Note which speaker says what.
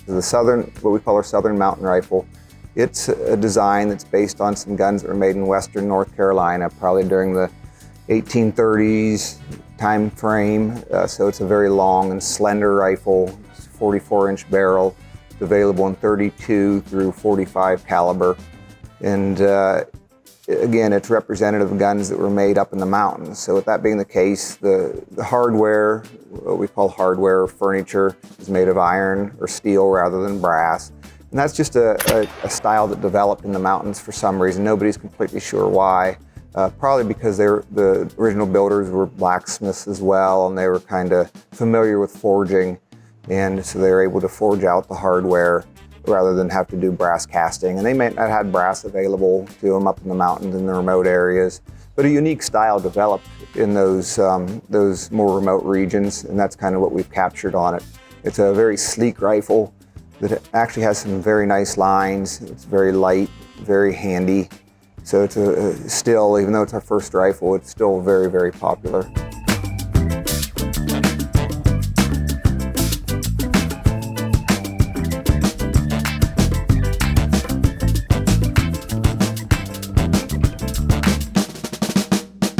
Speaker 1: The southern, what we call our Southern Mountain Rifle, it's a design that's based on some guns that were made in western North Carolina, probably during the 1830s time frame. So it's a very long and slender rifle, 44-inch barrel. It's available in 32 through 45 caliber. And again, it's representative of guns that were made up in the mountains. So with that being the case, the hardware, what we call hardware or furniture, is made of iron or steel rather than brass. And that's just a style that developed in the mountains for some reason. Nobody's completely sure why. Probably because the original builders were blacksmiths as well, and they were kind of familiar with forging. And so they were able to forge out the hardware rather than have to do brass casting. And they may not have brass available to them up in the mountains in the remote areas, but a unique style developed in those more remote regions, and that's kind of what we've captured on it. It's a very sleek rifle that actually has some very nice lines. It's very light, very handy. So it's still, even though it's our first rifle, it's still very, very popular.